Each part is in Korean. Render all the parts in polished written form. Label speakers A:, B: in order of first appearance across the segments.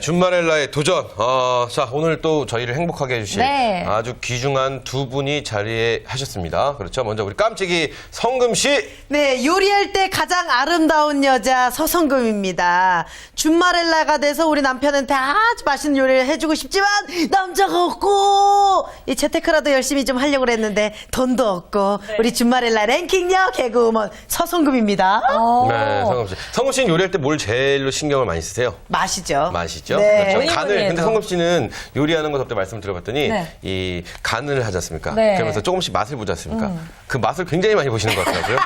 A: 준마렐라의 도전. 자, 오늘 또 저희를 행복하게 해주실
B: 네.
A: 아주 귀중한 두 분이 자리에 하셨습니다. 그렇죠. 먼저 우리 깜찍이 성금 씨.
C: 네, 요리할 때 가장 아름다운 여자 서성금입니다. 준마렐라가 돼서 우리 남편한테 아주 맛있는 요리를 해주고 싶지만 남자가 없고 이 재테크라도 열심히 좀 하려고 그랬는데 돈도 없고 우리 준마렐라 랭킹녀 개그우먼 서성금입니다.
A: 네, 성금 씨. 성금 씨는 요리할 때 뭘 제일로 신경을 많이 쓰세요?
C: 맛이죠.
A: 맛이죠.
C: 네.
A: 그렇죠. 간을.
B: 해도.
A: 근데 성금 씨는 요리하는 것 전부터 말씀을 드려봤더니
B: 네.
A: 이 간을 하지 않습니까?
B: 네.
A: 그러면서 조금씩 맛을 보지 않습니까? 그 맛을 굉장히 많이 보시는 것 같더라고요.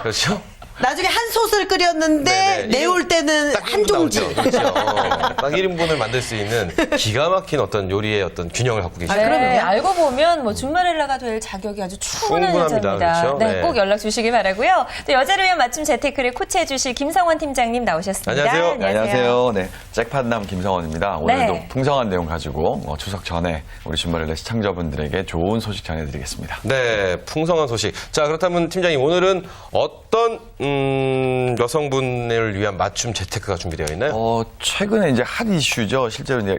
A: 그렇죠?
C: 나중에 한 솥을 끓였는데
A: 네네.
C: 내올 때는
A: 딱
C: 한
A: 1인분
C: 종지.
A: 나오죠. 그렇죠. 딱 1인분을 만들 수 있는 기가 막힌 어떤 요리의 어떤 균형을 갖고 계시죠.
B: 네, 알고 보면 뭐 준마렐라가 될 자격이 아주 충분한
A: 충분합니다.
B: 여자입니다.
A: 그렇죠?
B: 네,
A: 네.
B: 꼭 연락 주시기 바라고요. 또 여자를 위한 맞춤 재테크를 코치해 주실 김성원 팀장님 나오셨습니다.
A: 안녕하세요.
D: 네, 안녕하세요. 네, 잭팟남 김성원입니다. 오늘도
B: 네.
D: 풍성한 내용 가지고 추석 전에 우리 준마렐라 시청자분들에게 좋은 소식 전해드리겠습니다.
A: 네, 풍성한 소식. 자, 그렇다면 팀장님, 오늘은 어떤 여성분을 위한 맞춤 재테크가 준비되어 있나요?
D: 최근에 이제 핫 이슈죠. 실제로 이제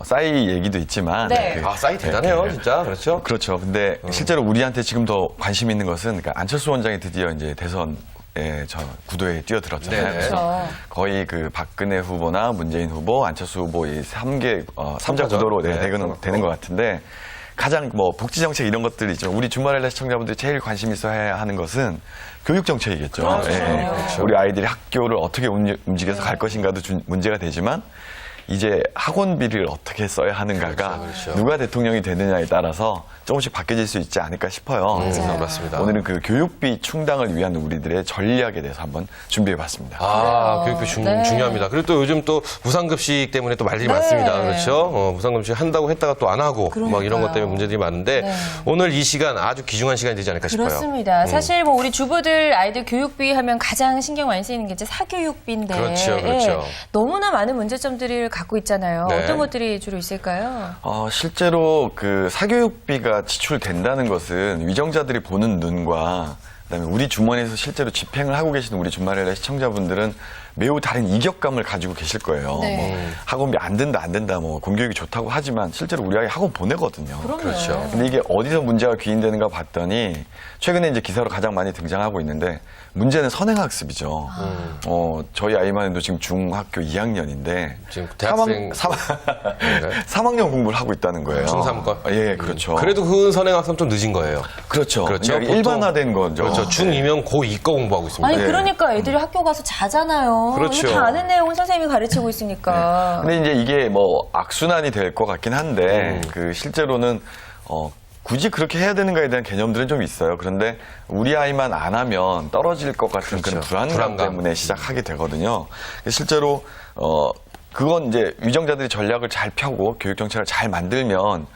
D: 싸이 얘기도 있지만.
B: 네.
A: 사이 대단해요, 진짜. 그렇죠?
D: 그렇죠. 근데 실제로 우리한테 지금 더 관심 있는 것은 그러니까 안철수 원장이 드디어 이제 대선 저 구도에 뛰어들었잖아요.
A: 네네.
D: 그래서 거의 박근혜 후보나 문재인 후보, 안철수 후보 이 3개, 3자
A: 삼자죠.
D: 구도로
A: 네.
D: 되는 것 같은데 가장 복지 정책 이런 것들이죠. 우리 준마렐라 시청자분들이 제일 관심 있어 해야 하는 것은 교육 정책이겠죠.
B: 그렇죠.
D: 그렇죠. 우리 아이들이 학교를 어떻게 움직여서 갈 것인가도 문제가 되지만 이제 학원비를 어떻게 써야 하는가가
A: 그렇죠.
D: 누가 대통령이 되느냐에 따라서 조금씩 바뀌어질 수 있지 않을까 싶어요. 그래서
A: 맞습니다.
D: 오늘은 그 교육비 충당을 위한 우리들의 전략에 대해서 한번 준비해봤습니다.
A: 교육비
B: 네.
A: 중요합니다. 그리고 또 요즘 또 무상급식 때문에 또 말들이 많습니다. 그렇죠? 무상급식 한다고 했다가 또 안 하고 막 이런 것 때문에 문제들이 많은데
B: 네.
A: 오늘 이 시간 아주 귀중한 시간이 되지 않을까 싶어요.
B: 그렇습니다. 사실 뭐 우리 주부들 아이들 교육비 하면 가장 신경 많이 쓰이는 게 이제 사교육비인데
A: 그렇죠, 그렇죠.
B: 너무나 많은 문제점들을 갖고 있잖아요.
A: 네.
B: 어떤 것들이 주로 있을까요?
D: 실제로 사교육비가 지출된다는 것은 위정자들이 보는 눈과 그다음에 우리 주머니에서 실제로 집행을 하고 계시는 우리 준마렐라 시청자분들은 매우 다른 이격감을 가지고 계실 거예요.
B: 네.
D: 학원비 안 된다 공교육이 좋다고 하지만 실제로 우리 아이 학원 보내거든요.
B: 그럼요.
A: 그렇죠.
D: 근데 이게 어디서 문제가 귀인되는가 봤더니 최근에 이제 기사로 가장 많이 등장하고 있는데 문제는 선행학습이죠. 저희 아이만 해도 지금 중학교 2학년인데
A: 지금 대학생
D: 3학년 공부를 하고 있다는 거예요.
A: 중3권?
D: 예, 그렇죠.
A: 그래도 그 선행학습 좀 늦은 거예요.
D: 그렇죠.
A: 그렇죠.
D: 그러니까
A: 보통-
D: 일반화된 거죠.
A: 그렇죠. 중2면 고2과 공부하고 있습니다.
B: 아니
D: 네.
B: 그러니까 애들이 학교 가서 자잖아요.
A: 그렇죠.
B: 다 아는 내용을 선생님이 가르치고 있으니까.
D: 근데 이제 이게 악순환이 될 것 같긴 한데 실제로는 굳이 그렇게 해야 되는가에 대한 개념들은 좀 있어요. 그런데 우리 아이만 안 하면 떨어질 것 같은 그런 불안감 때문에 시작하게 되거든요. 실제로 그건 이제 위정자들이 전략을 잘 펴고 교육 정책을 잘 만들면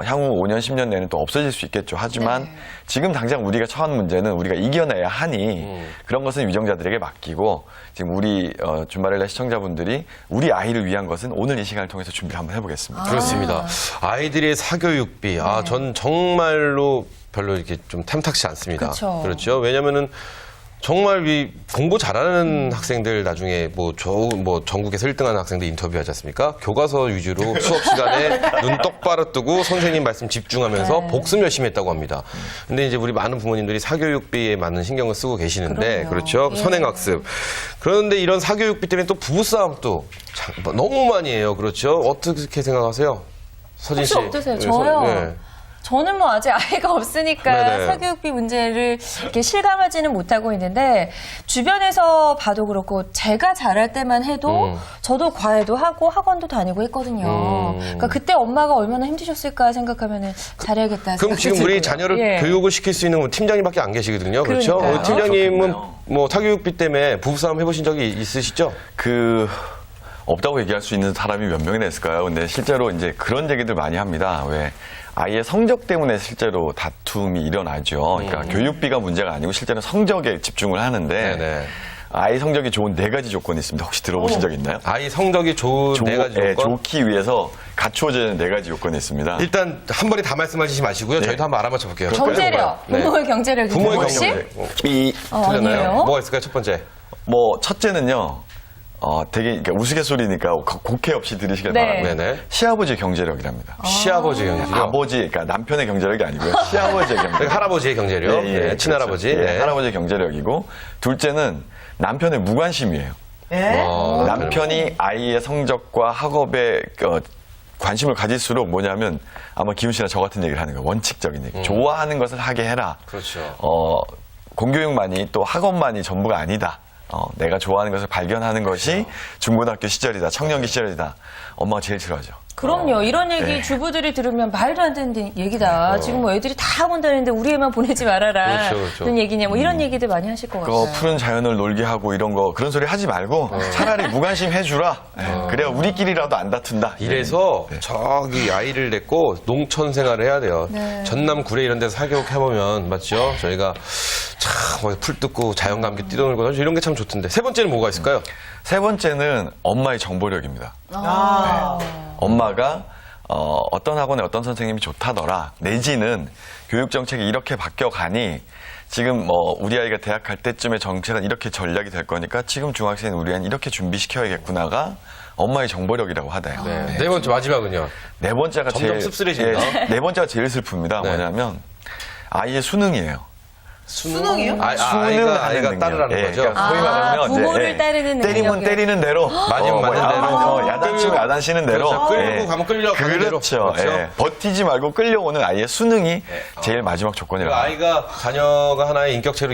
D: 향후 5년, 10년 내는 또 없어질 수 있겠죠. 하지만 지금 당장 우리가 처한 문제는 우리가 이겨내야 하니 그런 것은 위정자들에게 맡기고 지금 우리 준마렐라 시청자분들이 우리 아이를 위한 것은 오늘 이 시간을 통해서 준비를 한번 해보겠습니다.
A: 그렇습니다. 아이들의 사교육비. 전 정말로 별로 이렇게 좀 탐탁치 않습니다.
B: 그렇죠.
A: 왜냐면은 정말 이 공부 잘하는 학생들 나중에 전국에서 1등하는 학생들 인터뷰하지 않습니까? 교과서 위주로 수업 시간에 눈 똑바로 뜨고 선생님 말씀 집중하면서 복습 열심히 했다고 합니다. 근데 이제 우리 많은 부모님들이 사교육비에 많은 신경을 쓰고 계시는데
B: 그럼요.
A: 그렇죠?
B: 예.
A: 선행학습. 그런데 이런 사교육비 때문에 또 부부싸움도 너무 많이 해요. 그렇죠? 어떻게 생각하세요? 서진 씨.
B: 혹시 어떠세요? 저요?
A: 네.
B: 저는 뭐 아직 아이가 없으니까
A: 네네.
B: 사교육비 문제를 이렇게 실감하지는 못하고 있는데 주변에서 봐도 그렇고 제가 자랄 때만 해도 저도 과외도 하고 학원도 다니고 했거든요. 그러니까 그때 엄마가 얼마나 힘드셨을까 생각하면 잘해야겠다.
A: 그럼 지금
B: 생각이
A: 우리
B: 들고요.
A: 자녀를
B: 예.
A: 교육을 시킬 수 있는 팀장님밖에 안 계시거든요. 그렇죠?
B: 그러니까요.
A: 팀장님은 사교육비 때문에 부부싸움 해보신 적이 있으시죠?
D: 없다고 얘기할 수 있는 사람이 몇 명이나 있을까요? 근데 실제로 이제 그런 얘기들 많이 합니다. 왜 아이의 성적 때문에 실제로 다툼이 일어나죠. 그러니까 교육비가 문제가 아니고 실제로 성적에 집중을 하는데
A: 네네.
D: 아이 성적이 좋은 4가지 조건이 있습니다. 혹시 들어보신 적 있나요?
A: 아이 성적이 좋은 네 가지 조건?
D: 좋기 위해서 갖추어지는 4가지 요건이 있습니다.
A: 일단 한 번에 다 말씀하시지 마시고요. 저희도 한번 알아맞혀 볼게요.
B: 경제력,
A: 네.
B: 부모의 경제력이
A: 부모의
B: 혹시?
A: 경제력.
D: B
A: 틀렸나요?
B: 아니에요.
A: 뭐가 있을까요? 첫 번째.
D: 첫째는요. 되게 그러니까 우스갯소리니까 곡해 없이 들으시길
B: 네.
D: 바랍니다.
A: 네네.
D: 시아버지의 경제력이랍니다.
A: 시아버지 경제력.
D: 아버지, 그러니까 남편의 경제력이 아니고요. 시아버지의 경제력.
A: 그러니까 할아버지의 경제력.
D: 예, 예,
A: 네, 친할아버지.
D: 그렇죠. 예,
A: 네.
D: 할아버지의 경제력이고 둘째는 남편의 무관심이에요.
C: 예?
D: 남편이 아이의 성적과 학업에 관심을 가질수록 뭐냐면 아마 기훈 씨나 저 같은 얘기를 하는 거예요. 원칙적인 얘기. 좋아하는 것을 하게 해라.
A: 그렇죠.
D: 공교육만이 또 학업만이 전부가 아니다. 내가 좋아하는 것을 발견하는 것이 중고등학교 시절이다. 청년기 시절이다. 엄마가 제일 싫어하죠.
B: 그럼요. 이런 얘기
D: 네.
B: 주부들이 들으면 말도 안 되는 얘기다. 지금 뭐 애들이 다 학원 다니는데 우리 애만 보내지 말아라.
A: 그렇죠, 그렇죠.
B: 그런 얘기냐. 뭐 이런 얘기들 많이 하실 것 같아요.
D: 푸른 자연을 놀게 하고 이런 거 그런 소리 하지 말고 차라리 무관심 해주라. 그래야 우리끼리라도 안 다툰다.
A: 이래서
D: 네.
A: 저기 아이를 데리고 농촌 생활을 해야 돼요.
B: 네.
A: 전남 구례 이런 데서 사교육 해보면 맞죠? 저희가 참풀 뜯고 자연과 함께 뛰어놀고 이런 게 참 좋던데. 세 번째는 뭐가 있을까요?
D: 세 번째는 엄마의 정보력입니다.
C: 아.
D: 엄마가 어떤 학원에 어떤 선생님이 좋다더라. 내지는 교육 정책이 이렇게 바뀌어가니 지금 뭐 우리 아이가 대학 갈 때쯤에 정책은 이렇게 전략이 될 거니까 지금 중학생은 우리 아이는 이렇게 준비시켜야겠구나가 엄마의 정보력이라고 하대요.
A: 네 번째 마지막은요.
D: 네 번째가
A: 점점
D: 제일
A: 씁쓸해진다.
D: 네 번째가 제일 슬픕니다.
A: 네.
D: 뭐냐면 아이의 수능이에요.
C: 수능이요?
A: 아이가 따르라는
D: 예,
A: 거죠.
D: 그러니까 소위 말하면
B: 부모를
D: 이제,
B: 따르는
D: 때리면
B: 능력에.
D: 때리는 대로
A: 맞으면 맞는 대로.
D: 야단치면 야단치는 대로
A: 그렇죠. 끌고 가면 끌려가는 대로.
D: 그렇죠.
A: 그렇죠.
D: 예. 버티지 말고 끌려오는 아이의 수능이 제일 마지막 조건이라고
A: 아이가 자녀가 하나의 인격체로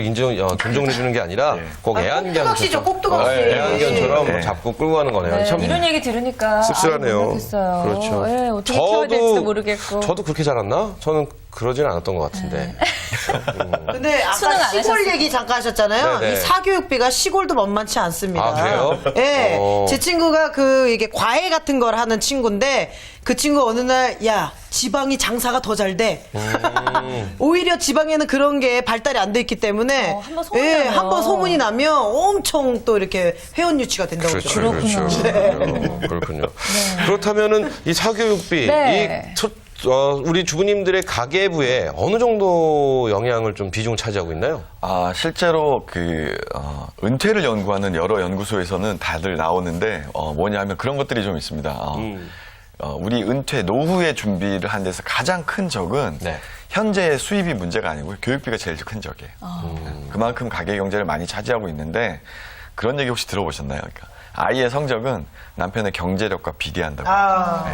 A: 존중해 주는 게 아니라 꼭 애완견
C: 꼭두각시죠, 꼭두각시.
A: 애완견처럼
D: 네.
A: 잡고 끌고 가는 거네요.
B: 네,
A: 참
B: 이런 얘기 들으니까
A: 씁쓸하네요.
B: 모르겠어요.
A: 그렇죠.
B: 네, 어떻게 키워야 될지도 모르겠고.
A: 저도 그렇게 자랐나? 저는 그러진 않았던 것 같은데.
C: 근데
B: 수능
C: 아까
B: 안
C: 시골
B: 하셨어요?
C: 얘기 잠깐 하셨잖아요.
A: 네네.
C: 이 사교육비가 시골도 만만치 않습니다.
A: 아, 그래요?
C: 예.
A: 어.
C: 제 친구가 이게 과외 같은 걸 하는 친구인데 그 친구 어느 날 야, 지방이 장사가 더 잘 돼. 오히려 지방에는 그런 게 발달이 안 돼 있기 때문에
B: 한번 소문이 나면.
C: 한번 소문이 나면 엄청 또 이렇게 회원 유치가 된다고
A: 그렇죠.
C: 그러더라고요.
A: 그렇죠. 그렇군요. 그렇다면은 이 사교육비,
B: 네.
A: 우리 주부님들의 가계부에 어느 정도 영향을 좀 비중을 차지하고 있나요?
D: 실제로 은퇴를 연구하는 여러 연구소에서는 다들 나오는데 뭐냐면 그런 것들이 좀 있습니다. 우리 은퇴 노후의 준비를 하는 데서 가장 큰 적은
A: 네.
D: 현재 수입이 문제가 아니고 교육비가 제일 큰 적이에요. 그만큼 가계 경제를 많이 차지하고 있는데 그런 얘기 혹시 들어보셨나요? 그러니까 아이의 성적은 남편의 경제력과 비례한다고.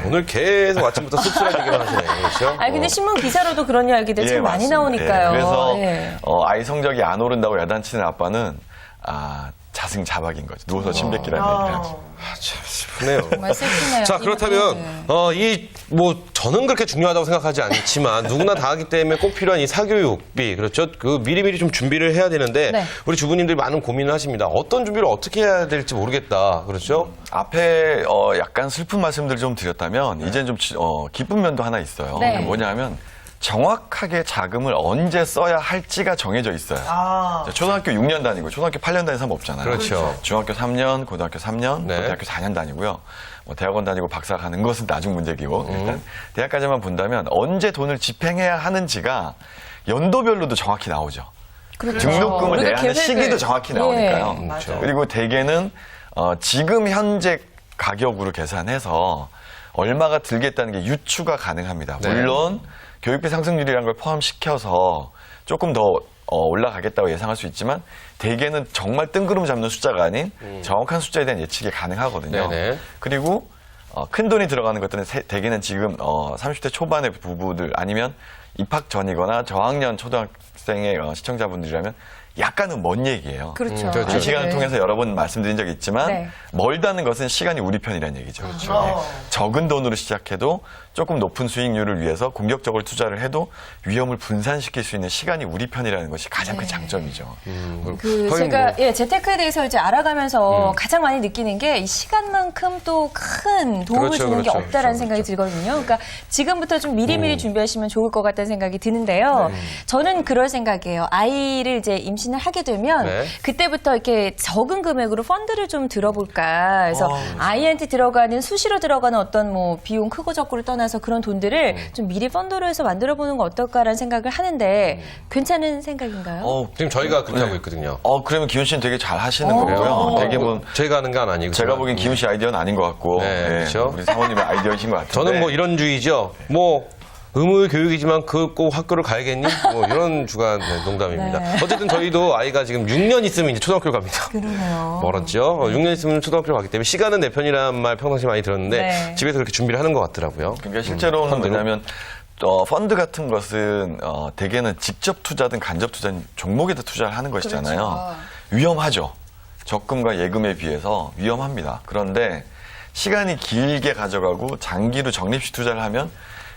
A: 오늘 계속 아침부터 씁쓸한 얘기를 하시네요. 그렇죠?
B: 아니 근데 신문 기사로도 그런 이야기들 참 많이
D: 맞습니다.
B: 나오니까요.
D: 그래서
B: 예.
D: 아이 성적이 안 오른다고 야단치는 아빠는 자승자박인 거죠. 누워서 침 뱉기라는 얘기를 하죠.
A: 참 슬프네요.
B: 정말 슬프네요.
A: 자, 그렇다면, 저는 그렇게 중요하다고 생각하지 않지만, 누구나 다 하기 때문에 꼭 필요한 이 사교육비, 그렇죠? 미리미리 좀 준비를 해야 되는데,
B: 네.
A: 우리 주부님들이 많은 고민을 하십니다. 어떤 준비를 어떻게 해야 될지 모르겠다, 그렇죠?
D: 앞에 약간 슬픈 말씀들을 좀 드렸다면 이제는 좀 기쁜 면도 하나 있어요.
B: 네.
D: 뭐냐면 정확하게 자금을 언제 써야 할지가 정해져 있어요. 초등학교 6년 다니고 초등학교 8년 다니는 사람 없잖아요.
A: 그렇죠.
D: 중학교 3년, 고등학교 3년,
A: 네.
D: 대학교 4년 다니고요. 대학원 다니고 박사 가는 것은 나중 문제기고 일단 대학까지만 본다면 언제 돈을 집행해야 하는지가 연도별로도 정확히 나오죠.
B: 그렇죠.
D: 등록금을
B: 우리가
D: 내야 하는
B: 계획을-
D: 시기도 정확히 나오니까요.
B: 예,
A: 맞아요.
D: 그리고 대개는 지금 현재 가격으로 계산해서 얼마가 들겠다는 게 유추가 가능합니다.
A: 네.
D: 물론 교육비 상승률이라는 걸 포함시켜서 조금 더 올라가겠다고 예상할 수 있지만 대개는 정말 뜬구름 잡는 숫자가 아닌 정확한 숫자에 대한 예측이 가능하거든요.
A: 네네.
D: 그리고 큰 돈이 들어가는 것들은 대개는 지금 30대 초반의 부부들 아니면 입학 전이거나 저학년 초등학생의 시청자분들이라면 약간은 먼 얘기예요.
B: 그렇죠.
A: 그렇죠.
D: 이 시간을
B: 네.
D: 통해서 여러 번 말씀드린 적이 있지만
B: 네.
D: 멀다는 것은 시간이 우리 편이라는 얘기죠. 네. 적은 돈으로 시작해도 조금 높은 수익률을 위해서 공격적으로 투자를 해도 위험을 분산시킬 수 있는 시간이 우리 편이라는 것이 가장 큰 장점이죠.
B: 제가 재테크에 대해서 이제 알아가면서 가장 많이 느끼는 게 이 시간만큼 또 큰 도움을
A: 그렇죠,
B: 주는 게
A: 그렇죠,
B: 없다라는
A: 그렇죠,
B: 생각이 들거든요. 그러니까 지금부터 좀 미리미리 준비하시면 좋을 것 같다는 생각이 드는데요. 저는 그럴 생각이에요. 아이를 이제 임신 임신을 하게 되면
A: 네.
B: 그때부터 이렇게 적은 금액으로 펀드를 좀 들어볼까. 그래서 아이한테 들어가는 수시로 들어가는 어떤 뭐 비용 크고 적고를 떠나서 그런 돈들을 좀 미리 펀드로 해서 만들어보는 거 어떨까라는 생각을 하는데 괜찮은 생각인가요?
A: 지금 저희가 그렇게 하고 있거든요.
D: 그러면 기훈 씨는 되게 잘 하시는 거고요. 되게 뭐
A: 저희가 하는 건 아니고.
D: 제가 보기엔 기훈 씨 아이디어는 아닌 것 같고,
A: 네, 그렇죠.
D: 우리 사모님의 아이디어이신 것 같은데.
A: 저는 뭐 이런 주의죠. 뭐 의무 교육이지만 그 꼭 학교를 가야겠니? 뭐 이런 주간 농담입니다.
B: 네.
A: 어쨌든 저희도 아이가 지금 6년 있으면 이제 초등학교 갑니다.
B: 그러네요.
A: 멀었죠. 6년 있으면 초등학교 가기 때문에 시간은 내 편이라는 말 평상시 많이 들었는데
B: 네.
A: 집에서 그렇게 준비를 하는 것 같더라고요.
D: 그러니까 실제로는
A: 펀드로?
D: 뭐냐면 펀드 같은 것은 대개는 직접 투자든 간접 투자든 종목에다 투자를 하는 것이잖아요. 위험하죠. 적금과 예금에 비해서 위험합니다. 그런데 시간이 길게 가져가고 장기로 적립식 투자를 하면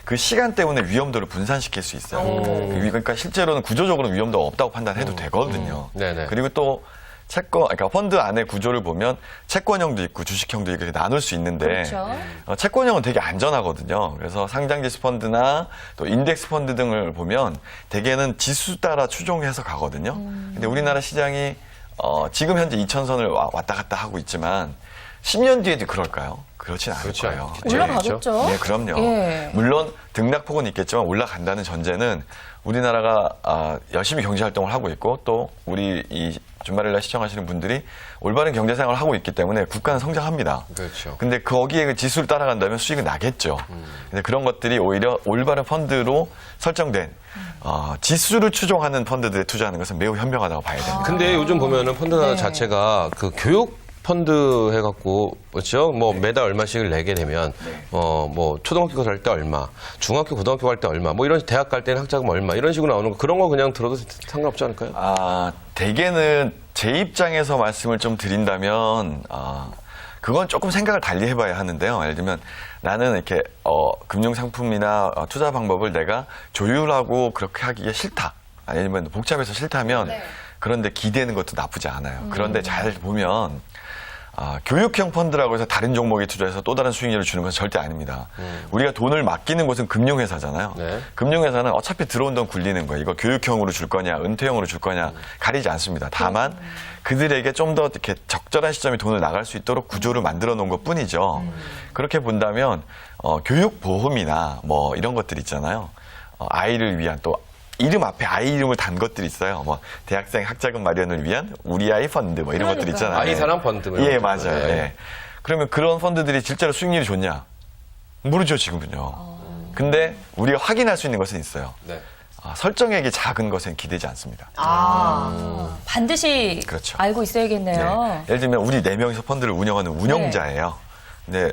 D: 그 시간 때문에 위험도를 분산시킬 수 있어요. 그러니까 실제로는 구조적으로 위험도가 없다고 판단해도 되거든요.
A: 네네.
D: 그리고 또 그러니까 펀드 안에 구조를 보면 채권형도 있고 주식형도 이렇게 나눌 수 있는데
B: 그렇죠.
D: 채권형은 되게 안전하거든요. 그래서 상장지수 펀드나 또 인덱스 펀드 등을 보면 대개는 지수 따라 추종해서 가거든요. 근데 우리나라 시장이 지금 현재 2000선을 왔다 갔다 하고 있지만 10년 뒤에도 그럴까요? 그렇진 않을
A: 그렇지
D: 거예요.
A: 않겠죠.
B: 올라가겠죠.
D: 네, 그럼요.
B: 예.
D: 물론 등락폭은 있겠지만 올라간다는 전제는 우리나라가 열심히 경제 활동을 하고 있고 또 우리 이 주말일날 시청하시는 분들이 올바른 경제 생활을 하고 있기 때문에 국가는 성장합니다.
A: 그렇죠.
D: 근데 거기에 그 지수를 따라간다면 수익은 나겠죠. 근데 그런 것들이 오히려 올바른 펀드로 설정된 지수를 추종하는 펀드들에 투자하는 것은 매우 현명하다고 봐야 됩니다.
A: 근데 요즘 보면은 펀드
B: 네.
A: 자체가 그 교육 펀드 해갖고 그렇죠. 뭐 매달 얼마씩을 내게 되면 뭐 초등학교 갈 때 얼마, 중학교 고등학교 갈 때 얼마, 뭐 이런 대학 갈 때는 학자금 얼마 이런 식으로 나오는 거 그런 거 그냥 들어도 상관없지 않을까요?
D: 대개는 제 입장에서 말씀을 좀 드린다면 그건 조금 생각을 달리 해봐야 하는데요. 예를 들면 나는 이렇게 금융 상품이나 투자 방법을 내가 조율하고 그렇게 하기가 싫다. 아니면 복잡해서 싫다면 그런데 기대는 것도 나쁘지 않아요. 그런데 잘 보면 교육형 펀드라고 해서 다른 종목에 투자해서 또 다른 수익률을 주는 건 절대 아닙니다. 우리가 돈을 맡기는 곳은 금융회사잖아요.
A: 네.
D: 금융회사는 어차피 들어온 돈 굴리는 거예요. 이거 교육형으로 줄 거냐, 은퇴형으로 줄 거냐 가리지 않습니다. 다만 그들에게 좀 더 이렇게 적절한 시점에 돈을 나갈 수 있도록 구조를 만들어 놓은 것 뿐이죠. 그렇게 본다면 교육보험이나 뭐 이런 것들 있잖아요. 아이를 위한 또 이름 앞에 아이 이름을 단 것들이 있어요. 뭐 대학생 학자금 마련을 위한 우리 아이 펀드 뭐 이런 것들 있잖아요.
A: 아이 사랑 펀드. 뭐
D: 예,
A: 이런
D: 맞아요.
A: 거. 네.
D: 예. 그러면 그런 펀드들이 실제로 수익률이 좋냐? 모르죠, 지금은요. 근데 우리가 확인할 수 있는 것은 있어요.
A: 네.
D: 설정액이 작은 것엔 기대지 않습니다.
B: 반드시
D: 그렇죠.
B: 알고 있어야겠네요.
D: 네. 예를 들면 우리 4명이서 펀드를 운영하는 운영자예요. 근데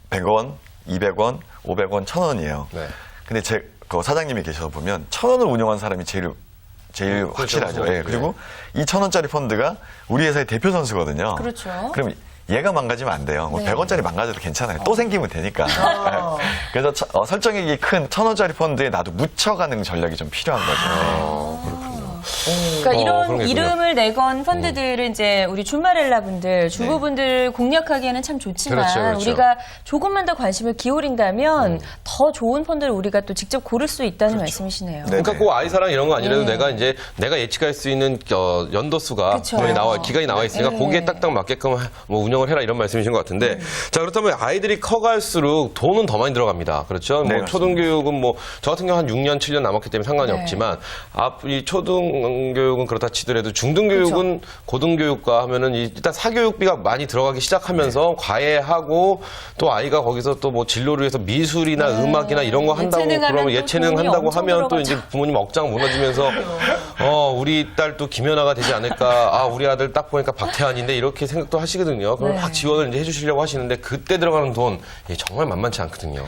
D: 100원, 200원, 500원, 1000원이에요.
A: 네.
D: 근데 그 사장님이 계셔서 보면 1000원을 운영하는 사람이 제일 확실하죠.
A: 그렇죠.
D: 예. 그리고 이 1000원짜리 펀드가 우리 회사의 대표 선수거든요.
B: 그렇죠.
D: 그럼 얘가 망가지면 안 돼요. 뭐
B: 네.
D: 100원짜리 망가져도 괜찮아요. 또 생기면 되니까. 그래서 설정액이 큰 1000원짜리 펀드에 나도 묻혀가는 전략이 좀 필요한 거죠.
B: 그러니까 이런
A: 그런 게
B: 이름을 내건 펀드들은 이제 우리 주말엘라 분들, 주부분들 공략하기에는 참 좋지만
A: 그렇죠, 그렇죠.
B: 우리가 조금만 더 관심을 기울인다면 더 좋은 펀드를 우리가 또 직접 고를 수 있다는 말씀이시네요.
D: 네.
A: 그러니까 그 아이사랑 이런 거 아니라도
B: 네.
A: 내가 예측할 수 있는 연도수가
B: 그쵸.
A: 분명히 기간이 나와 있으니까
B: 네.
A: 거기에 딱딱 맞게끔 뭐 운영을 해라 이런 말씀이신 것 같은데 자 그렇다면 아이들이 커갈수록 돈은 더 많이 들어갑니다. 그렇죠?
D: 네,
A: 뭐 초등교육은 뭐 저 같은 경우 한 6년 7년 남았기 때문에 상관이
B: 네.
A: 없지만 이 초등교육은 그렇다 치더라도 중등교육은 고등교육과 하면은 일단 사교육비가 많이 들어가기 시작하면서 과외하고 또 아이가 거기서 또 뭐 진로를 위해서 미술이나 음악이나 이런 거 한다고
B: 예체능 하면
A: 그러면
B: 또
A: 예체능
B: 돈이
A: 한다고
B: 엄청
A: 하면 또
B: 들어가죠.
A: 이제 부모님 억장 무너지면서 우리 딸 또 김연아가 되지 않을까 우리 아들 딱 보니까 박태환인데 이렇게 생각도 하시거든요. 그럼
B: 네.
A: 확 지원을 이제 해주시려고 하시는데 그때 들어가는 돈 정말 만만치 않거든요.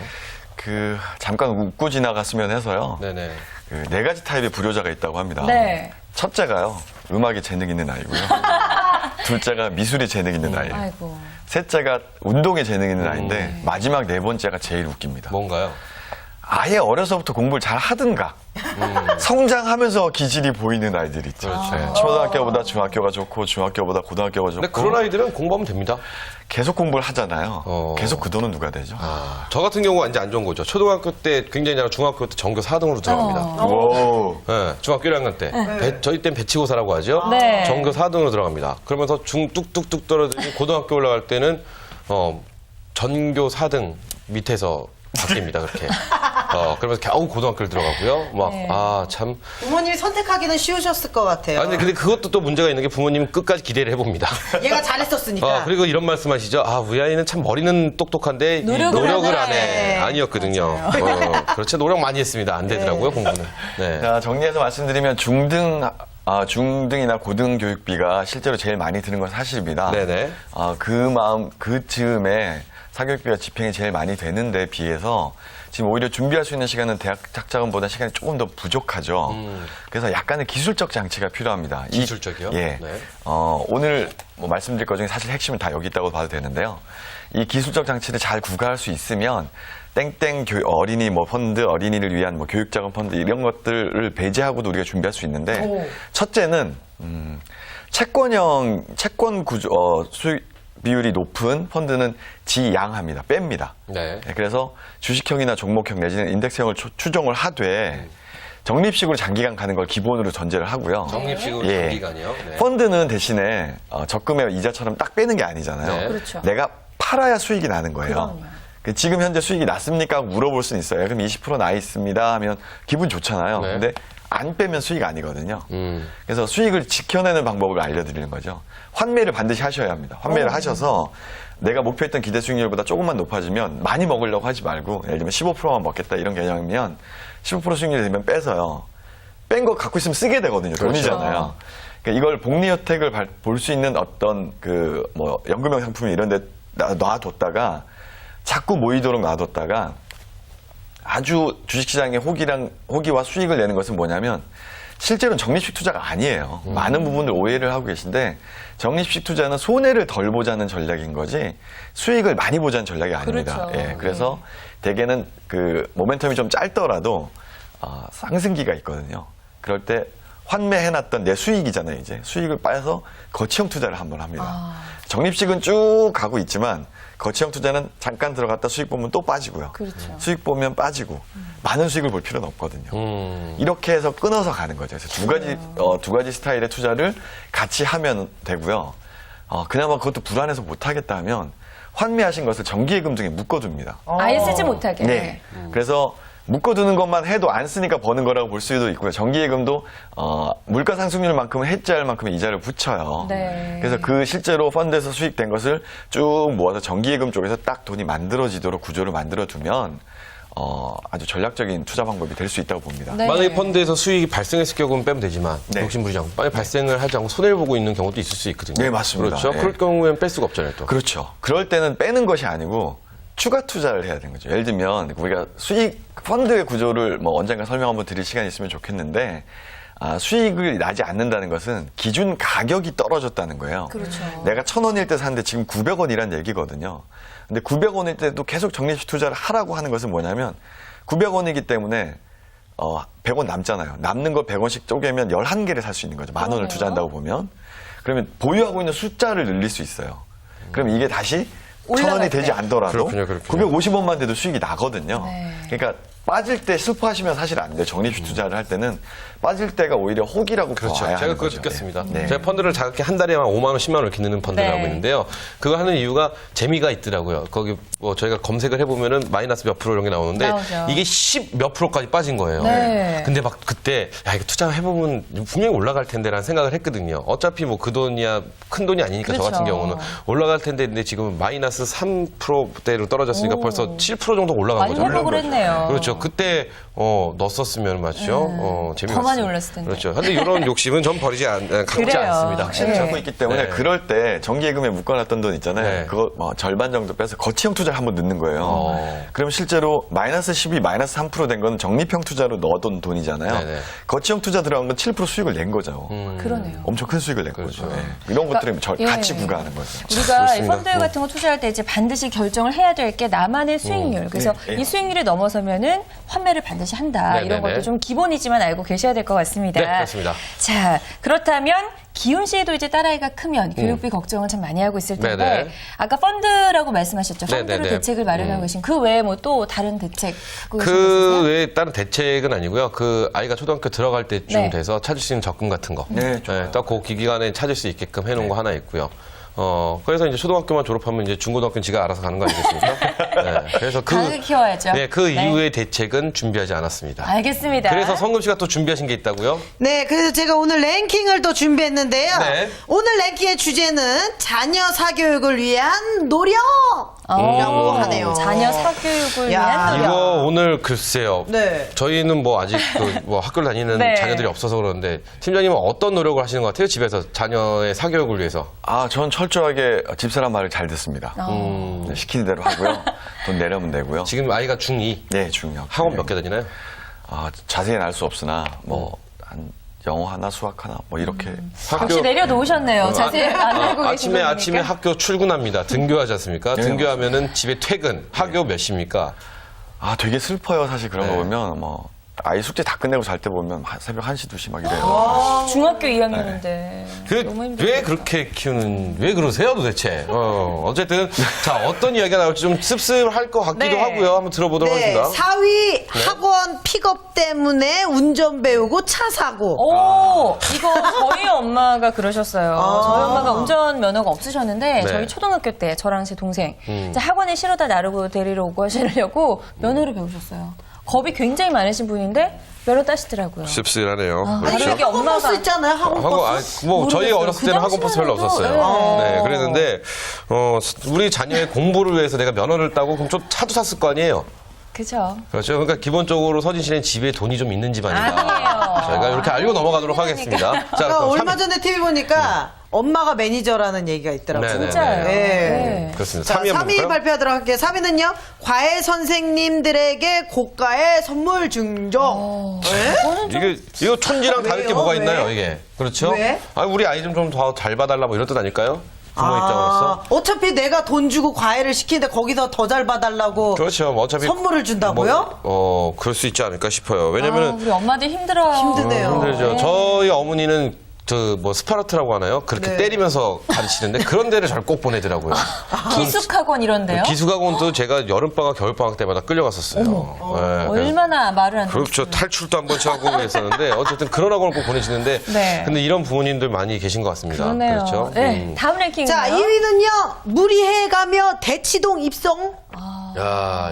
D: 잠깐 웃고 지나갔으면 해서요.
A: 네네.
D: 4가지 타입의 불효자가 있다고 합니다.
B: 네.
D: 첫째가요, 음악에 재능 있는 아이고요. 둘째가 미술에 재능 있는 아이예요.
B: 아이고.
D: 셋째가 운동에 재능 있는 아이인데 마지막 4번째가 제일 웃깁니다.
A: 뭔가요?
D: 아예 어려서부터 공부를 잘 하든가 성장하면서 기질이 보이는 아이들 있죠.
A: 그렇죠.
D: 네, 초등학교보다 중학교가 좋고 중학교보다 고등학교가 좋고.
A: 근데 그런 아이들은 공부하면 됩니다.
D: 계속 공부를 하잖아요. 계속 그 돈은 누가 되죠?
A: 저 같은 경우가 완전 안 좋은 거죠. 초등학교 때 굉장히 잘하고 중학교 때 전교 4등으로 들어갑니다.
D: 오.
A: 네, 중학교 1학년 때. 저희 땐 배치고사라고 하죠.
B: 네.
A: 전교 4등으로 들어갑니다. 그러면서 중 뚝뚝뚝 떨어지고 고등학교 올라갈 때는 전교 4등 밑에서 바뀝니다. 그렇게. 그러면서 겨우 고등학교를 들어가고요. 막, 참.
C: 부모님이 선택하기는 쉬우셨을 것 같아요.
A: 아니, 근데 그것도 또 문제가 있는 게 부모님은 끝까지 기대를 해봅니다.
C: 얘가 잘했었으니까.
A: 그리고 이런 말씀 하시죠. 우리 아이는 참 머리는 똑똑한데 노력을 안 해.
C: 네.
A: 아니었거든요. 그렇죠. 노력 많이 했습니다. 안 되더라고요, 공부는. 네.
D: 자, 정리해서 말씀드리면 중등이나 고등 교육비가 실제로 제일 많이 드는 건 사실입니다.
A: 네네.
D: 그 즈음에 사교육비가 집행이 제일 많이 되는데 비해서 지금 오히려 준비할 수 있는 시간은 대학 학자금보다 시간이 조금 더 부족하죠. 그래서 약간의 기술적 장치가 필요합니다.
A: 기술적이요?
D: 예.
A: 네.
D: 오늘 뭐 말씀드릴 것 중에 사실 핵심은 다 여기 있다고 봐도 되는데요. 이 기술적 장치를 잘 구가할 수 있으면 땡땡 어린이 펀드, 어린이를 위한 교육자금 펀드 이런 것들을 배제하고도 우리가 준비할 수 있는데 첫째는 채권 구조 수익 비율이 높은 펀드는 지양합니다. 뺍니다.
A: 네.
D: 그래서 주식형이나 종목형 내지는 인덱스형을 추종을 하되 적립식으로 장기간 가는 걸 기본으로 전제를 하고요.
A: 적립식으로
D: 예.
A: 장기간이요. 네.
D: 펀드는 대신에 적금의 이자처럼 딱 빼는 게 아니잖아요.
A: 네.
B: 그렇죠.
D: 내가 팔아야 수익이 나는 거예요. 지금 현재 수익이 났습니까? 물어볼 수는 있어요. 그럼 20% 나 있습니다 하면 기분 좋잖아요.
A: 네.
D: 근데 안 빼면 수익이 아니거든요. 그래서 수익을 지켜내는 방법을 알려드리는 거죠. 환매를 반드시 하셔야 합니다. 환매를 하셔서 내가 목표했던 기대 수익률보다 조금만 높아지면 많이 먹으려고 하지 말고 예를 들면 15%만 먹겠다 이런 개념이면 15% 수익률이 되면 빼서요. 뺀 거 갖고 있으면 쓰게 되거든요. 돈이잖아요. 그러니까 이걸 복리 혜택을 볼 수 있는 어떤 연금형 상품 이런 데 놔뒀다가 자꾸 모이도록 놔뒀다가 아주 주식시장의 호기와 수익을 내는 것은 뭐냐면 실제로는 적립식 투자가 아니에요. 많은 부분을 오해를 하고 계신데 적립식 투자는 손해를 덜 보자는 전략인 거지 수익을 많이 보자는 전략이 아닙니다.
B: 그렇죠.
D: 예, 그래서 대개는 모멘텀이 좀 짧더라도 상승기가 있거든요. 그럴 때 환매해놨던 내 수익이잖아요. 이제 수익을 빠서 거치형 투자를 한번 합니다. 적립식은 쭉 가고 있지만 거치형 투자는 잠깐 들어갔다 수익 보면 또 빠지고요.
B: 그렇죠.
D: 수익 보면 빠지고 많은 수익을 볼 필요는 없거든요. 이렇게 해서 끊어서 가는 거죠. 그래서 두 가지 스타일의 투자를 같이 하면 되고요. 그나마 그것도 불안해서 못 하겠다 하면 환매하신 것을 정기예금 등에 묶어둡니다.
B: 아예 쓰지 못하게.
D: 네. 그래서 묶어두는 것만 해도 안 쓰니까 버는 거라고 볼 수도 있고요. 정기예금도 물가 상승률만큼은 해지할 만큼의 이자를 붙여요.
B: 네.
D: 그래서 실제로 펀드에서 수익된 것을 쭉 모아서 정기예금 쪽에서 딱 돈이 만들어지도록 구조를 만들어두면 아주 전략적인 투자 방법이 될 수 있다고 봅니다.
B: 네.
A: 만약에 펀드에서 수익이 발생했을 경우는 빼면 되지만
D: 네.
A: 욕심부리지 않고 만약에 발생을 하지 않고 손해를 보고 있는 경우도 있을 수 있거든요.
D: 네, 맞습니다.
A: 그렇죠.
D: 네.
A: 그럴 경우에는 뺄 수가 없잖아요. 또.
D: 그렇죠. 그럴 때는 빼는 것이 아니고 추가 투자를 해야 되는 거죠. 예를 들면 우리가 펀드의 구조를 언젠가 설명 한번 드릴 시간이 있으면 좋겠는데 수익을 나지 않는다는 것은 기준 가격이 떨어졌다는 거예요.
B: 그렇죠.
D: 내가 1,000원일 때 샀는데 지금 900원이란 얘기거든요. 근데 900원일 때도 계속 적립식 투자를 하라고 하는 것은 뭐냐면 900원이기 때문에 100원 남잖아요. 남는 걸 100원씩 쪼개면 11개를 살 수 있는 거죠. 10,000원을
B: 그러네요.
D: 투자한다고 보면. 그러면 보유하고 있는 숫자를 늘릴 수 있어요. 그럼 이게 다시 1,000원이 되지 않더라도
A: 그렇군요.
D: 950원만 돼도 수익이 나거든요.
B: 네.
D: 그러니까 빠질 때 슬퍼하시면 사실 안 돼요. 적립식 투자를 할 때는 빠질 때가 오히려 호기라고
A: 그렇죠.
D: 봐야
A: 제가
D: 하는
A: 그걸
D: 거죠.
A: 느꼈습니다.
D: 네.
A: 제가 펀드를 작게 한 달에 한 5만 원, 10만 원 이렇게 넣는 펀드를
B: 네.
A: 하고 있는데요. 그거 하는 이유가 재미가 있더라고요. 거기 저희가 검색을 해보면은 마이너스 몇 프로 이런 게 나오는데
B: 나오죠.
A: 이게 10 몇 프로까지 빠진 거예요.
B: 네.
A: 근데 막 그때 이거 투자해보면 분명히 올라갈 텐데라는 생각을 했거든요. 어차피 그 돈이야 큰 돈이 아니니까 저 같은
B: 그렇죠.
A: 경우는 올라갈 텐데 근데 지금 마이너스 3%대로 떨어졌으니까
B: 오.
A: 벌써 7% 정도 올라간
B: 많이
A: 거죠.
B: 회복을 했네요.
A: 그렇죠. 그때 넣었었으면 맞죠. 재미가
B: 더 많이
A: 있습니다.
B: 올랐을 텐데.
A: 그렇죠. 근데 이런 욕심은 전 갖지
B: 그래요.
A: 않습니다.
D: 확실히
B: 네.
D: 잡고 있기 때문에
A: 네.
D: 그럴 때 정기예금에 묶어놨던 돈 있잖아요.
A: 네.
D: 그거 절반 정도 빼서 거치형 투자를 한번 넣는 거예요. 그럼 실제로 마이너스 12, 마이너스 3% 된 건 적립형 투자로 넣어둔 돈이잖아요.
A: 네네.
D: 거치형 투자 들어간 건 7% 수익을 낸 거죠.
B: 그러네요.
D: 엄청 큰 수익을 낸
A: 그렇죠.
D: 거죠. 네. 이런 것들을
B: 예.
D: 같이 구가하는 거죠.
B: 우리가 이
A: 좋습니다.
B: 펀드 같은 거 투자할 때 이제 반드시 결정을 해야 될 게 나만의 수익률. 그래서
D: 네.
B: 이 수익률이 넘어서면은 환매를 반드시 한다.
A: 네네네.
B: 이런 것도 좀 기본이지만 알고 계셔야 될 것 같습니다.
A: 네, 그렇습니다.
B: 자, 그렇다면 기훈 씨도 이제 딸아이가 크면 교육비 걱정을 참 많이 하고 있을 텐데
A: 네네.
B: 아까 펀드라고 말씀하셨죠. 펀드로
A: 네네네.
B: 대책을 마련하고 계신 그 외에 뭐 또 다른 대책 갖고 계신 거
A: 그
B: 있으세요?
A: 외에 다른 대책은 아니고요. 그 아이가 초등학교 들어갈 때쯤
B: 네.
A: 돼서 찾을 수 있는 적금 같은 거.
D: 네, 좋아요.
A: 딱 그 기간에 찾을 수 있게끔 해놓은 거 하나 있고요. 그래서 이제 초등학교만 졸업하면 이제 중고등학교는 지가 알아서 가는 거 아니겠습니까? 네, 그래서
B: 가게 키워야죠.
A: 그 이후의 대책은 준비하지 않았습니다.
B: 알겠습니다.
A: 그래서 성금 씨가 또 준비하신 게 있다고요?
C: 네, 그래서 제가 오늘 랭킹을 또 준비했는데요.
A: 네.
C: 오늘 랭킹의 주제는 자녀 사교육을 위한 노력이라고 하네요.
B: 자녀 사교육을
C: 야.
B: 위한 노력.
A: 이거 오늘 글쎄요.
C: 네.
A: 저희는 뭐 아직 뭐 학교를 다니는
B: 네.
A: 자녀들이 없어서 그러는데 팀장님은 어떤 노력을 하시는 것 같아요? 집에서 자녀의 사교육을 위해서.
D: 전 철저하게 집사람 말을 잘 듣습니다. 네, 시키는 대로 하고요. 돈 내려면 되고요.
A: 지금 아이가 중2.
D: 네, 중요.
A: 학원 몇 개 다니나요?
D: 자세히는 알 수 없으나 한 영어 하나, 수학 하나 뭐 이렇게.
B: 역시 내려놓으셨네요. 자세히 안 알고 계신
A: 아침에
B: 거
A: 아침에
B: 보니까.
A: 학교 출근합니다. 등교하지 않습니까?
D: 네,
A: 등교하면은 집에 퇴근. 학교 몇 시입니까?
D: 되게 슬퍼요. 사실 그런
A: 네.
D: 거 보면 아이 숙제 다 끝내고 잘 때 보면 새벽 1시, 2시 막 이래요.
B: 중학교 2학년인데 너무 힘들어요.
A: 왜 그렇게 왜 그러세요 도대체? 어쨌든 자 어떤 이야기가 나올지 좀 씁쓸할 것 같기도
B: 네.
A: 하고요. 한번 들어보도록
C: 네,
A: 하겠습니다.
C: 4위 학원 픽업 때문에 운전 배우고 차 사고.
B: 오, 이거 저희 엄마가 그러셨어요. 저희 엄마가 운전 면허가 없으셨는데
A: 네.
B: 저희 초등학교 때 저랑 제 동생 이제 학원에 실어다 나르고 데리러 오고 하시려고 면허를 배우셨어요. 겁이 굉장히 많으신 분인데 면허 따시더라고요.
A: 씁쓸하네요.
C: 아니,
B: 그렇죠.
C: 이게 학원 버스 있잖아요, 학원 버스.
A: 뭐 저희
B: 모르겠어요.
A: 어렸을 때는
B: 그
A: 학원 버스 별로
B: 당시만
A: 없었어요.
B: 해도,
A: 네, 그랬는데 우리 자녀의 공부를 위해서 내가 면허를 따고 그럼 좀 차도 샀을 거 아니에요.
B: 그죠.
A: 그렇죠. 그러니까 기본적으로 서진 씨는 집에 돈이 좀 있는 집안이다.
B: 아니에요.
A: 저희가 이렇게 알고 넘어가도록 하겠습니다. 자,
C: 그러니까
A: 그럼
C: 얼마
A: 3위.
C: 전에 TV 보니까 엄마가 매니저라는 얘기가 있더라고요.
A: 네네네.
B: 진짜요?
C: 네.
B: 네.
A: 그렇습니다.
C: 자,
A: 3위 한번
C: 3위
A: 볼까요?
C: 발표하도록 할게요. 3위는요, 과외 선생님들에게 고가의 선물 증정. 네?
A: 이거 촌지랑 다를 게
C: 왜요?
A: 뭐가
C: 왜?
A: 있나요, 이게? 그렇죠?
C: 왜?
A: 우리 아이 좀 더 잘 봐달라 뭐 이런 뜻 아닐까요? 부모 입장으로서.
C: 어차피 내가 돈 주고 과외를 시키는데 거기서 더 잘 봐달라고
A: 그렇죠. 뭐 어차피
C: 선물을 준다고요?
A: 그럴 수 있지 않을까 싶어요. 왜냐면은
B: 우리 엄마들 힘들어요.
C: 힘드네요.
A: 힘들죠.
B: 네.
A: 저희 어머니는 스파르타라고 하나요? 그렇게
C: 네.
A: 때리면서 가르치는데 그런 데를 잘 꼭 보내더라고요.
B: 기숙학원 이런데요?
A: 기숙학원도 제가 여름방학, 겨울방학 때마다 끌려갔었어요. 네, 그래서
B: 얼마나 말을 안
A: 그렇죠. 탈출도 한 번씩 하고 그랬었는데 어쨌든 그런 학원을 꼭 보내시는데
B: 네.
A: 근데 이런 부모님들 많이 계신 것 같습니다.
B: 그러네요.
A: 그렇죠.
B: 네, 다음 랭킹.
C: 자, 2위는요, 무리해가며 대치동 입성.
A: 야,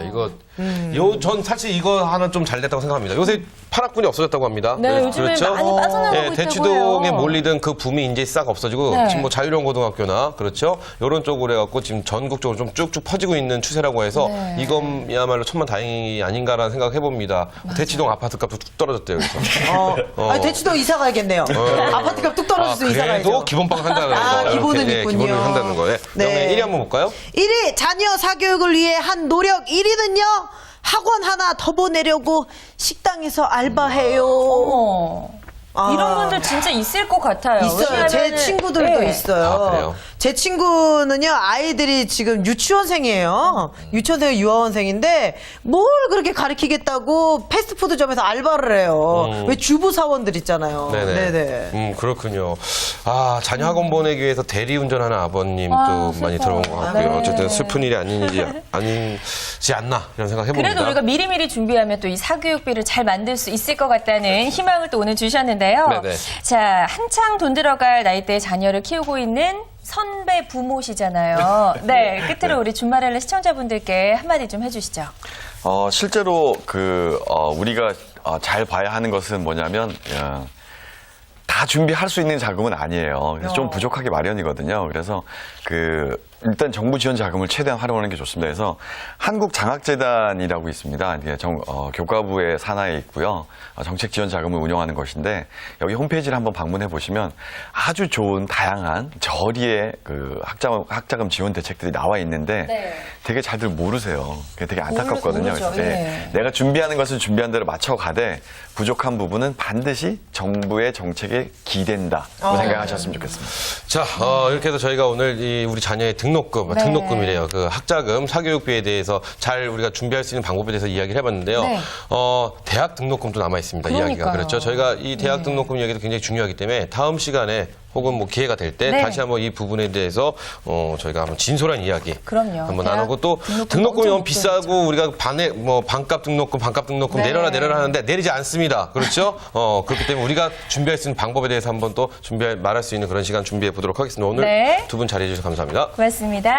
A: 전 사실 이거 하나 좀 잘 됐다고 생각합니다. 요새 판학군이 없어졌다고 합니다.
B: 네, 요즘에 많이 빠져나가고 있다고
A: 대치동에
B: 해요.
A: 몰리던 그 붐이 이제 싹 없어지고
B: 네.
A: 지금 뭐 자유로운 고등학교나 그렇죠. 이런 쪽으로 해갖고 지금 전국적으로 좀 쭉쭉 퍼지고 있는 추세라고 해서
B: 네.
A: 이것야말로 천만다행이 아닌가라는 생각을 해봅니다. 대치동 아파트 값도 뚝 떨어졌대요. 그래서.
C: 아니, 대치동 이사 가야겠네요. 아파트값 뚝 떨어져서 이사 가야죠.
A: 그래도 기본방 한다는 거.
C: 기본은
A: 이렇게,
C: 있군요.
A: 기본을 한다는 거예요.
C: 네.
A: 1위 한번 볼까요?
C: 1위, 자녀 사교육을 위해 한 노력 1위는요, 학원 하나 더 보내려고 식당에서 알바해요.
B: 어머.
C: 아.
B: 이런 분들 진짜 있을 것 같아요.
C: 있어요. 제
B: 왜냐하면은,
C: 친구들도
B: 네.
C: 있어요.
A: 아, 그래요?
C: 제 친구는요, 아이들이 지금 유치원생이에요. 유치원생, 유아원생인데, 뭘 그렇게 가르치겠다고 패스트푸드점에서 알바를 해요. 왜 주부 사원들 있잖아요. 네네.
A: 그렇군요. 자녀 학원 보내기 위해서 대리운전하는 아버님도
B: 슬퍼.
A: 많이 들어온 것 같고요.
B: 네.
A: 어쨌든 슬픈 일이 아니지 않나 이런 생각 해봅니다.
B: 그래도 우리가 미리미리 준비하면 또 이 사교육비를 잘 만들 수 있을 것 같다는 희망을 또 오늘 주셨는데요.
A: 네네.
B: 자, 한창 돈 들어갈 나이대의 자녀를 키우고 있는 선배 부모시잖아요. 네, 끝으로 우리 준마렐레 시청자분들께 한마디 좀 해주시죠.
D: 실제로 우리가 잘 봐야 하는 것은 뭐냐면 다 준비할 수 있는 자금은 아니에요. 그래서 좀 부족하게 마련이거든요. 그래서 일단 정부 지원 자금을 최대한 활용하는 게 좋습니다. 그래서 한국장학재단이라고 있습니다. 이게 교과부의 산하에 있고요. 정책 지원 자금을 운영하는 것인데 여기 홈페이지를 한번 방문해 보시면 아주 좋은 다양한 저리의 학자금 지원 대책들이 나와 있는데
B: 네.
D: 되게 잘들 모르세요. 그게 되게 안타깝거든요.
B: 모르죠.
D: 그래서
B: 예.
D: 내가 준비하는 것은 준비한 대로 맞춰가되 부족한 부분은 반드시 정부의 정책에 기댄다. 고 생각하셨으면 좋겠습니다.
A: 자, 이렇게 해서 저희가 오늘 우리 자녀의 등록 등록금,
B: 네.
A: 등록금이래요. 그 학자금, 사교육비에 대해서 잘 우리가 준비할 수 있는 방법에 대해서 이야기를 해봤는데요.
B: 네.
A: 대학 등록금도 남아 있습니다.
B: 그러니까요.
A: 이야기가 그렇죠. 저희가 이 대학
B: 네.
A: 등록금 이야기도 굉장히 중요하기 때문에 다음 시간에 혹은 뭐 기회가 될 때
B: 네.
A: 다시 한번 이 부분에 대해서 저희가 한번 진솔한 이야기
B: 그럼요.
A: 한번
B: 대학
A: 나누고 또
B: 등록금
A: 등록금이 너무
B: 엄청
A: 비싸고 우리가 반값 등록금
B: 네.
A: 내려라 하는데 내리지 않습니다. 그렇죠? 그렇기 때문에 우리가 준비할 수 있는 방법에 대해서 한번 또 말할 수 있는 그런 시간 준비해 보도록 하겠습니다. 오늘
B: 네.
A: 두 분 자리해 주셔서 감사합니다.
B: 고맙습니다.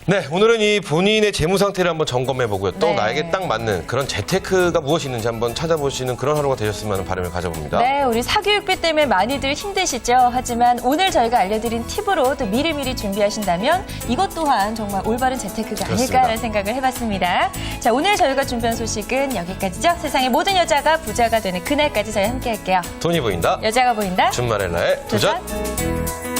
A: 네, 오늘은 이 본인의 재무 상태를 한번 점검해 보고요. 또
B: 네.
A: 나에게 딱 맞는 그런 재테크가 무엇이 있는지 한번 찾아보시는 그런 하루가 되셨으면 하는 바람을 가져봅니다.
B: 네, 우리 사교육비 때문에 많이들 힘드시죠? 하지만 오늘 저희가 알려드린 팁으로 또 미리미리 준비하신다면 이것 또한 정말 올바른 재테크가
A: 그렇습니다.
B: 아닐까라는 생각을 해봤습니다. 자, 오늘 저희가 준비한 소식은 여기까지죠. 세상의 모든 여자가 부자가 되는 그날까지 저희 함께 할게요.
A: 돈이 보인다.
B: 여자가 보인다.
A: 준마렐라의 도전.
B: 도전.